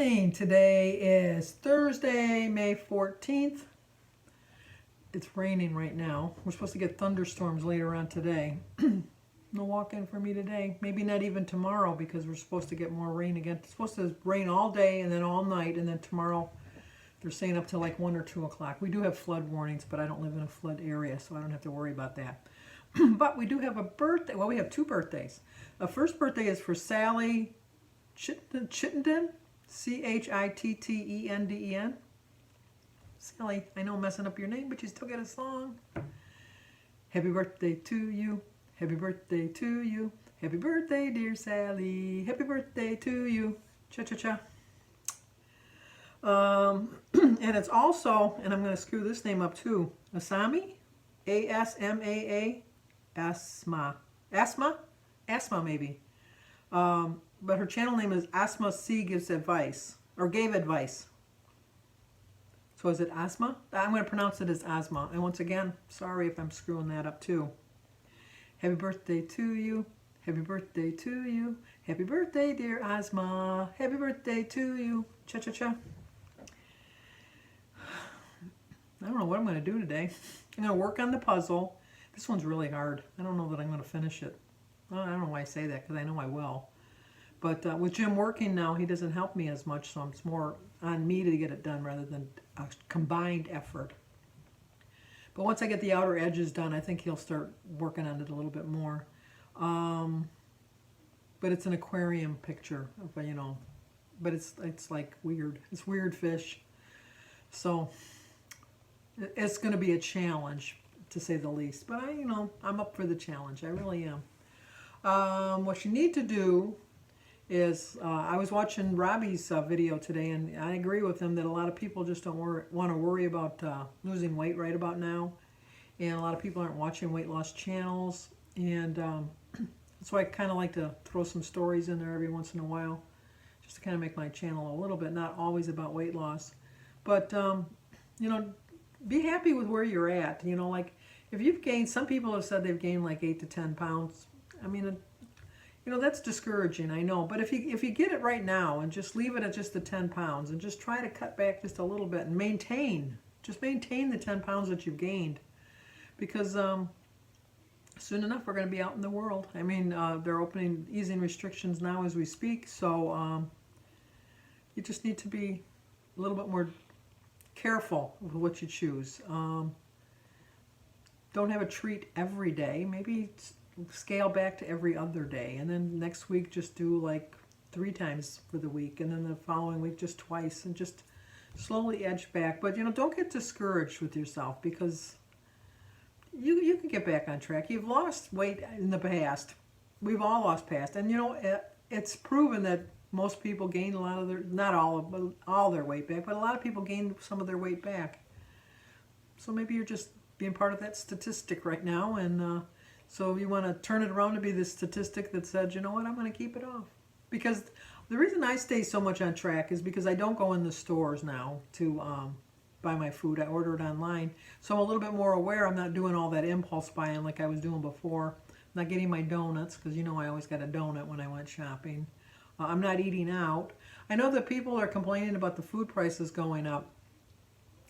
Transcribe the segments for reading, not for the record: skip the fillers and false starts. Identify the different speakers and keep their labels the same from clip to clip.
Speaker 1: morning. Today is Thursday, May 14th. It's raining right now. We're supposed to get thunderstorms later on today. No walk-in for me today. Maybe not even tomorrow because we're supposed to get more rain again. It's supposed to rain all day and then all night, and then tomorrow they're saying up to like 1 or 2 o'clock. We do have flood warnings, but I don't live in a flood area, so I don't have to worry about that. But we do have a birthday. Well, we have 2 birthdays. The first birthday is for Sally Chittenden, Chittenden. Sally, I know I'm messing up your name, but you still get a song. Happy birthday to you. Happy birthday to you. Happy birthday, dear Sally. Happy birthday to you. Cha-cha-cha. And it's also, and I'm going to screw this name up too, Asami, A-S-M-A-A, Asma. Asma maybe. But her channel name is Asma C Gives Advice, or Gave Advice. So is it Asma? I'm going to pronounce it as Asma. And once again, sorry if I'm screwing that up too. Happy birthday to you. Happy birthday to you. Happy birthday, dear Asma. Happy birthday to you. Cha-cha-cha. I don't know what I'm going to do today. I'm going to work on the puzzle. This one's really hard. I don't know that I'm going to finish it. I don't know why I say that, because I know I will. But with Jim working now, he doesn't help me as much, so it's more on me to get it done rather than a combined effort. But once I get the outer edges done, I think he'll start working on it a little bit more. But it's an aquarium picture, you know. But it's like weird. It's weird fish. So it's going to be a challenge, to say the least. But I'm up for the challenge. I really am. What you need to do is, I was watching Robbie's video today, and I agree with him that a lot of people just don't want to worry about losing weight right about now. And a lot of people aren't watching weight loss channels. And that's why I kind of like to throw some stories in there every once in a while, just to kind of make my channel a little bit, not always about weight loss. But, be happy with where you're at. Like if you've gained, some people have said they've gained like 8 to 10 pounds. I mean, that's discouraging, I know. But if you get it right now and just leave it at just the 10 pounds and just try to cut back just a little bit and maintain the 10 pounds that you've gained. Because soon enough we're going to be out in the world. I mean, they're easing restrictions now as we speak. So you just need to be a little bit more careful with what you choose. Don't have a treat every day. Maybe scale back to every other day, and then next week just do like 3 times for the week, and then the following week just twice, and just slowly edge back. But don't get discouraged with yourself, because you can get back on track. You've lost weight in the past. We've all lost past, and it's proven that most people gain a lot of their, not all their weight back, but a lot of people gain some of their weight back. So maybe you're just being part of that statistic right now, and so you want to turn it around to be the statistic that said, you know what, I'm going to keep it off. Because the reason I stay so much on track is because I don't go in the stores now to buy my food. I order it online. So I'm a little bit more aware. I'm not doing all that impulse buying like I was doing before. I'm not getting my donuts, because I always got a donut when I went shopping. I'm not eating out. I know that people are complaining about the food prices going up.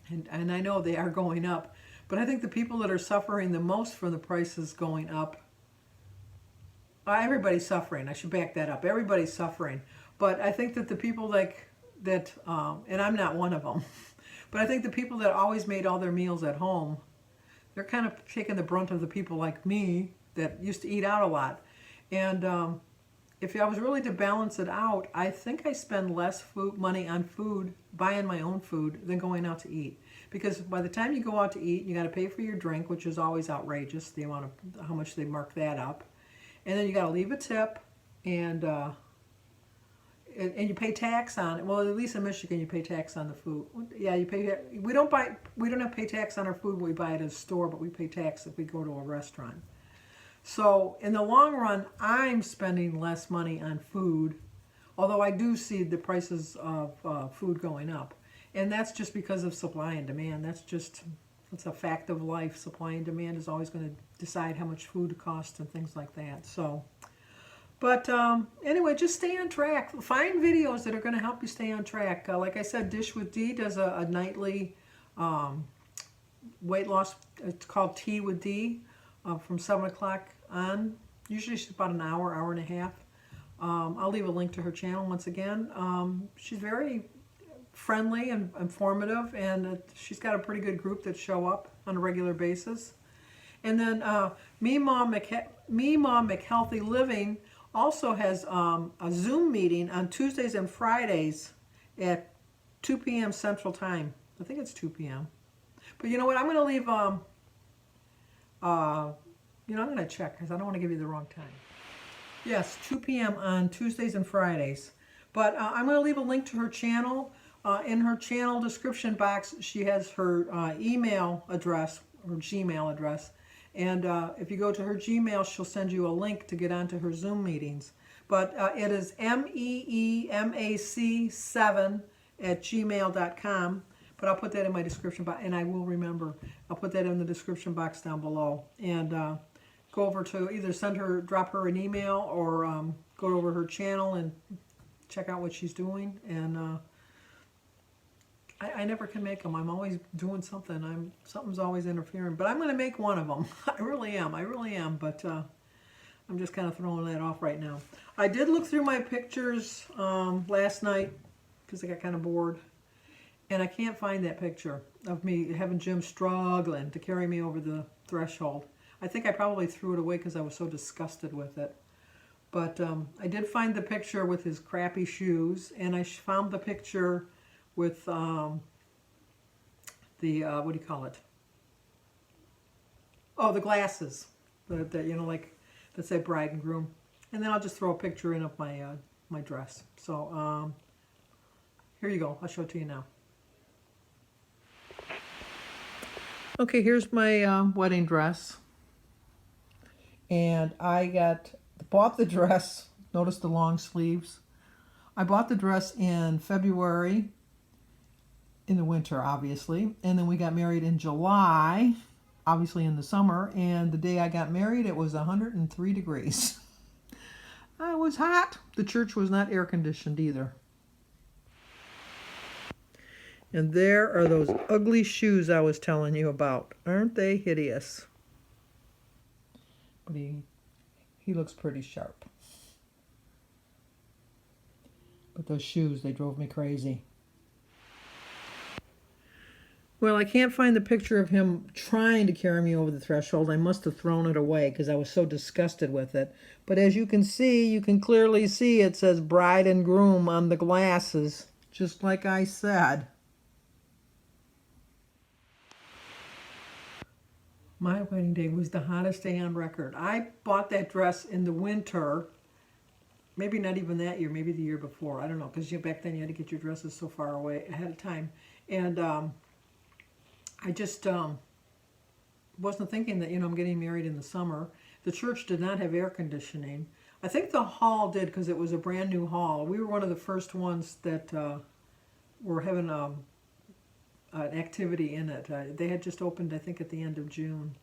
Speaker 1: And I know they are going up. But I think the people that are suffering the most from the prices going up, everybody's suffering. I should back that up. Everybody's suffering. But I think that the people and I'm not one of them, but I think the people that always made all their meals at home, they're kind of taking the brunt of the people like me that used to eat out a lot. And if I was really to balance it out, I think I spend less money on food, buying my own food, than going out to eat. Because by the time you go out to eat, you got to pay for your drink, which is always outrageous, the amount of how much they mark that up. And then you got to leave a tip, and you pay tax on it. Well, at least in Michigan, you pay tax on the food. Yeah, you pay. We don't have to pay tax on our food when we buy it at a store, but we pay tax if we go to a restaurant. So in the long run, I'm spending less money on food, although I do see the prices of food going up. And that's just because of supply and demand. It's a fact of life. Supply and demand is always going to decide how much food costs and things like that. So But anyway, just stay on track. Find videos that are going to help you stay on track. Like I said, Dish with Dee does a nightly weight loss. It's called Tea with Dee from 7 o'clock on. Usually she's about an hour, hour and a half. I'll leave a link to her channel once again. She's very friendly and informative, and she's got a pretty good group that show up on a regular basis. And then Meema McHealthy Living also has a Zoom meeting on Tuesdays and Fridays at 2 p.m. Central Time. I think it's 2 p.m. But you know what? I'm going to leave, I'm going to check because I don't want to give you the wrong time. Yes, 2 p.m. on Tuesdays and Fridays. But I'm going to leave a link to her channel. In her channel description box, she has her email address, or Gmail address. And if you go to her Gmail, she'll send you a link to get onto her Zoom meetings. But it is meemac7@gmail.com. But I'll put that in my description box, and I will remember. I'll put that in the description box down below. And go over to either drop her an email, or go over her channel and check out what she's doing. And I never can make them. I'm always doing something. Something's always interfering. But I'm going to make one of them. I really am. I really am. But I'm just kind of throwing that off right now. I did look through my pictures last night because I got kind of bored. And I can't find that picture of me having Jim struggling to carry me over the threshold. I think I probably threw it away because I was so disgusted with it. But I did find the picture with his crappy shoes. And I found the picture with what do you call it? Oh, the glasses. That like that say bride and groom. And then I'll just throw a picture in of my my dress. So here you go. I'll show it to you now. Okay, here's my wedding dress. And I bought the dress. Notice the long sleeves. I bought the dress in February, in the winter, obviously. And then we got married in July, obviously in the summer. And the day I got married, it was 103 degrees. It was hot. The church was not air conditioned either. And there are those ugly shoes I was telling you about. Aren't they hideous? But he looks pretty sharp. But those shoes, they drove me crazy. Well, I can't find the picture of him trying to carry me over the threshold. I must have thrown it away because I was so disgusted with it. But as you can see, you can clearly see it says bride and groom on the glasses, just like I said. My wedding day was the hottest day on record. I bought that dress in the winter, maybe not even that year, maybe the year before. I don't know, because back then you had to get your dresses so far away ahead of time. And I just wasn't thinking that, I'm getting married in the summer. The church did not have air conditioning. I think the hall did because it was a brand new hall. We were one of the first ones that were having an activity in it. They had just opened, I think, at the end of June.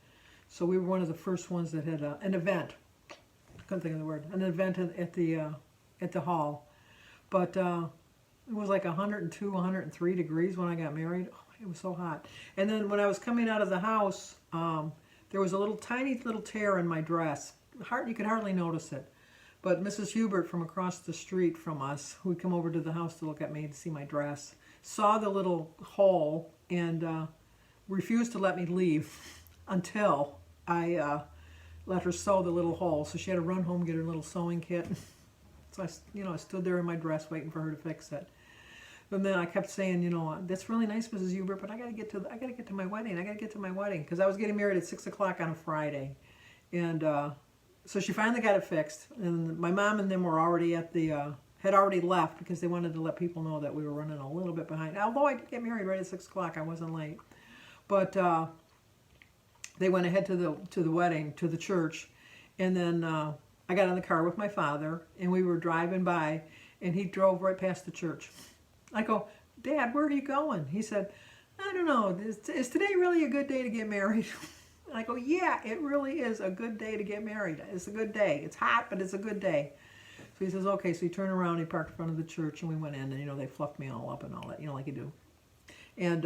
Speaker 1: So we were one of the first ones that had an event. I couldn't think of the word. An event at the hall. But it was like 102, 103 degrees when I got married. Oh, it was so hot. And then when I was coming out of the house, there was a tiny little tear in my dress. You could hardly notice it. But Mrs. Hubert from across the street from us, who would come over to the house to look at me to see my dress, saw the little hole and refused to let me leave until I let her sew the little hole. So she had to run home and get her little sewing kit. So I stood there in my dress waiting for her to fix it. And then I kept saying, that's really nice, Mrs. Hubert, but I gotta get to my wedding. I gotta get to my wedding because I was getting married at 6 o'clock on a Friday, and so she finally got it fixed. And my mom and them were already had already left because they wanted to let people know that we were running a little bit behind. Although I did get married right at 6 o'clock, I wasn't late. But they went ahead to the wedding, to the church, and then I got in the car with my father, and we were driving by, and he drove right past the church. I go, Dad, where are you going? He said, I don't know. Is today really a good day to get married? And I go, yeah, it really is a good day to get married. It's a good day. It's hot, but it's a good day. So he says, okay. So he turned around, he parked in front of the church, and we went in, and, they fluffed me all up and all that, like you do. And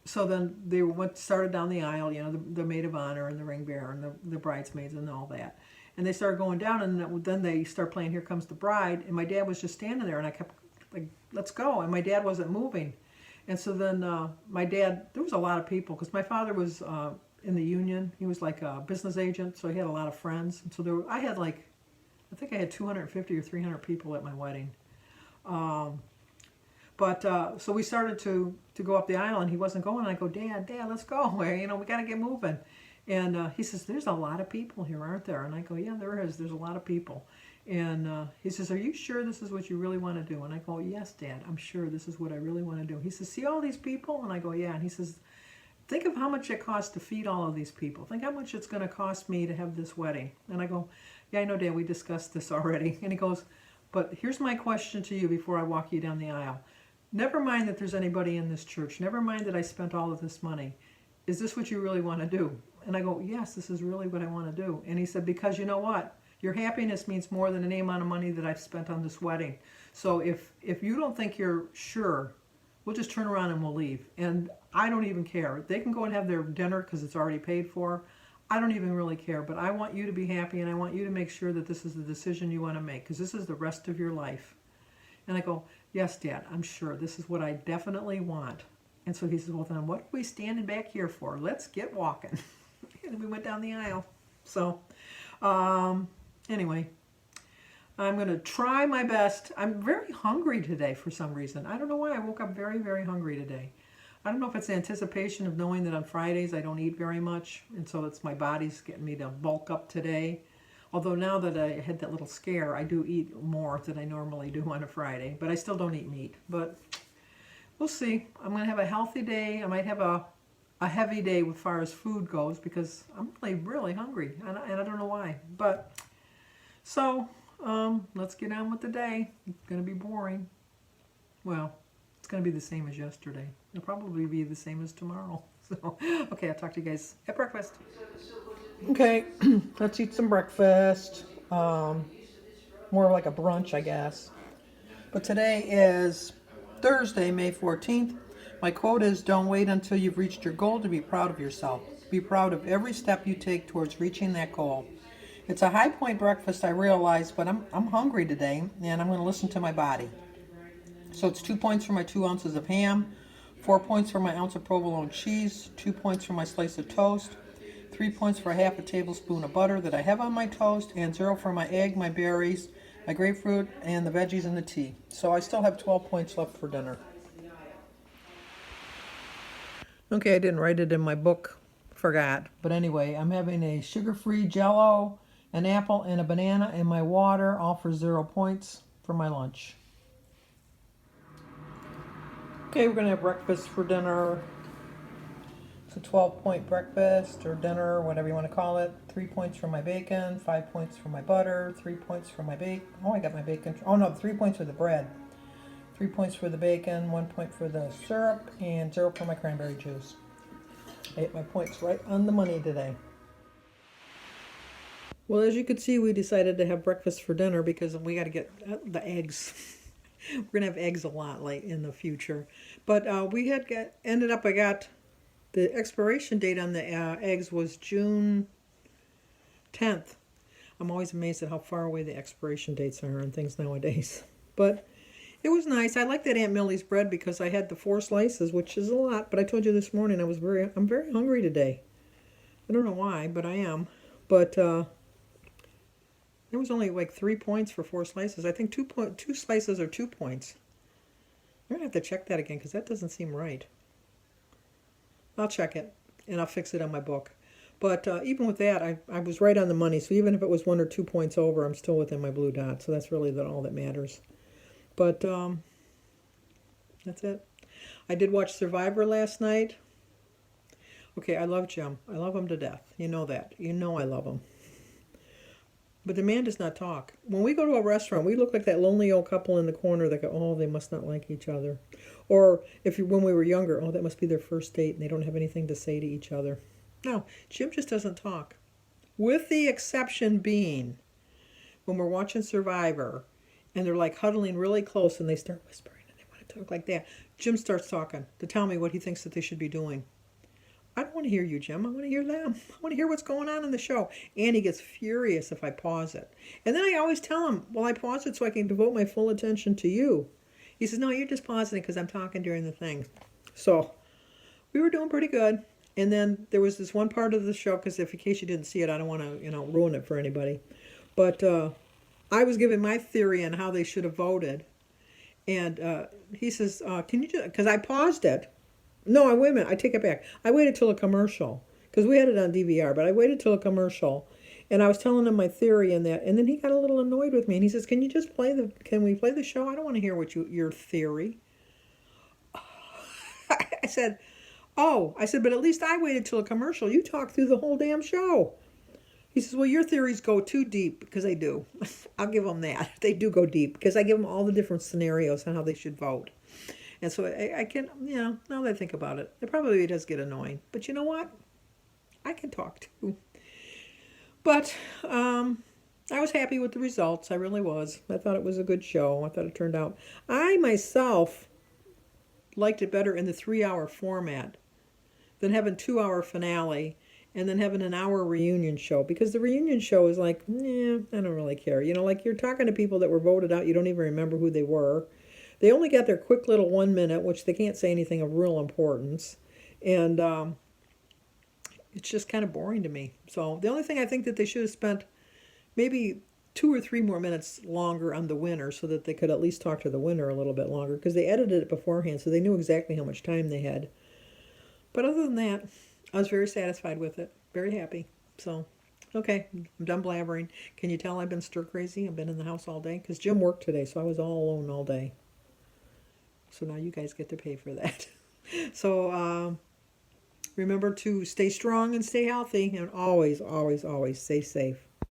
Speaker 1: so then they started down the aisle, the maid of honor and the ring bearer and the bridesmaids and all that. And they started going down, and then they start playing Here Comes the Bride, and my dad was just standing there, and I kept like, let's go, and my dad wasn't moving. And so then my dad, there was a lot of people, because my father was in the union. He was like a business agent, so he had a lot of friends. And so I think I had 250 or 300 people at my wedding. So we started to go up the aisle, and he wasn't going. And I go, Dad, let's go. We got to get moving. And he says, there's a lot of people here, aren't there? And I go, yeah, there is. There's a lot of people. And he says, are you sure this is what you really want to do? And I go, yes, Dad, I'm sure this is what I really want to do. He says, see all these people? And I go, yeah. And he says, think of how much it costs to feed all of these people. Think how much it's going to cost me to have this wedding. And I go, yeah, I know, Dad, we discussed this already. And he goes, but here's my question to you before I walk you down the aisle. Never mind that there's anybody in this church. Never mind that I spent all of this money. Is this what you really want to do? And I go, yes, this is really what I want to do. And he said, because you know what? Your happiness means more than any amount of money that I've spent on this wedding. So if you don't think you're sure, we'll just turn around and we'll leave. And I don't even care. They can go and have their dinner because it's already paid for. I don't even really care. But I want you to be happy, and I want you to make sure that this is the decision you want to make, because this is the rest of your life. And I go, yes, Dad, I'm sure. This is what I definitely want. And so he says, well, then what are we standing back here for? Let's get walking. And we went down the aisle. So anyway, I'm going to try my best. I'm very hungry today for some reason. I don't know why. I woke up very, very hungry today. I don't know if it's anticipation of knowing that on Fridays I don't eat very much, and so it's my body's getting me to bulk up today. Although now that I had that little scare, I do eat more than I normally do on a Friday, but I still don't eat meat. But we'll see. I'm going to have a healthy day. I might have a heavy day as far as food goes, because I'm really, really hungry, and I don't know why. But so let's get on with the day. It's going to be boring. Well, it's going to be the same as yesterday. It'll probably be the same as tomorrow. So, okay, I'll talk to you guys at breakfast. Okay, let's eat some breakfast. More like a brunch, I guess. But today is Thursday, May 14th. My quote is, don't wait until you've reached your goal to be proud of yourself. Be proud of every step you take towards reaching that goal. It's a high point breakfast, I realize, but I'm hungry today, and I'm going to listen to my body. So it's 2 points for my 2 ounces of ham, 4 points for my ounce of provolone cheese, 2 points for my slice of toast, 3 points for a half a tablespoon of butter that I have on my toast, and 0 for my egg, my berries, my grapefruit, and the veggies and the tea. So I still have 12 points left for dinner. Okay, I didn't write it in my book. Forgot. But anyway, I'm having a sugar-free Jell-O, an apple, and a banana, and my water, all for 0 points for my lunch. Okay, we're going to have breakfast for dinner. It's a 12-point breakfast or dinner, whatever you want to call it. 3 points for my bacon, 5 points for my butter, 3 points for my bacon. Oh, I got my bacon. Oh, no, 3 points for the bread. 3 points for the bacon, 1 point for the syrup, and 0 for my cranberry juice. I hit my points right on the money today. Well, as you could see, we decided to have breakfast for dinner because we got to get the eggs. We're going to have eggs a lot late in the future. But I got the expiration date on the eggs was June 10th. I'm always amazed at how far away the expiration dates are on things nowadays. But it was nice. I like that Aunt Millie's bread because I had the 4 slices, which is a lot. But I told you this morning I'm very hungry today. I don't know why, but I am. But there was only like 3 points for 4 slices. I think 2 slices are 2 points. I'm gonna have to check that again because that doesn't seem right. I'll check it and I'll fix it on my book. But even with that, I was right on the money. So even if it was 1 or 2 points over, I'm still within my blue dot. So that's really all that matters. But that's it. I did watch Survivor last night. Okay, I love Jim. I love him to death. You know that. You know I love him. But the man does not talk. When we go to a restaurant, we look like that lonely old couple in the corner that go, oh, they must not like each other. Or when we were younger, oh, that must be their first date and they don't have anything to say to each other. No, Jim just doesn't talk. With the exception being when we're watching Survivor and they're like huddling really close and they start whispering and they want to talk like that. Jim starts talking to tell me what he thinks that they should be doing. I don't want to hear you, Jim. I want to hear them. I want to hear what's going on in the show. And he gets furious if I pause it. And then I always tell him, well, I pause it so I can devote my full attention to you. He says, no, you're just pausing it because I'm talking during the thing. So we were doing pretty good. And then there was this one part of the show, because in case you didn't see it, I don't want to, ruin it for anybody. But I was giving my theory on how they should have voted. And he says, can you just, because I paused it. No, wait a minute. I take it back. I waited till a commercial because we had it on DVR, but I waited till a commercial, and I was telling him my theory in that, and then he got a little annoyed with me, and he says, "Can you just Can we play the show? I don't want to hear your theory." I said, "Oh," I said, "but at least I waited till a commercial. You talked through the whole damn show." He says, "Well, your theories go too deep," because they do. I'll give them that. They do go deep because I give them all the different scenarios on how they should vote. And so I can, now that I think about it probably does get annoying. But you know what? I can talk too. But I was happy with the results. I really was. I thought it was a good show. I thought it turned out. I myself liked it better in the 3-hour format than having 2-hour finale and then having an hour reunion show. Because the reunion show is like, I don't really care. Like you're talking to people that were voted out. You don't even remember who they were. They only got their quick little 1 minute, which they can't say anything of real importance. And it's just kind of boring to me. So the only thing I think that they should have spent maybe 2 or 3 more minutes longer on the winner so that they could at least talk to the winner a little bit longer. Because they edited it beforehand, so they knew exactly how much time they had. But other than that, I was very satisfied with it. Very happy. So, okay, I'm done blabbering. Can you tell I've been stir crazy? I've been in the house all day. Because Jim worked today, so I was all alone all day. So now you guys get to pay for that. So remember to stay strong and stay healthy, and always, always, always stay safe.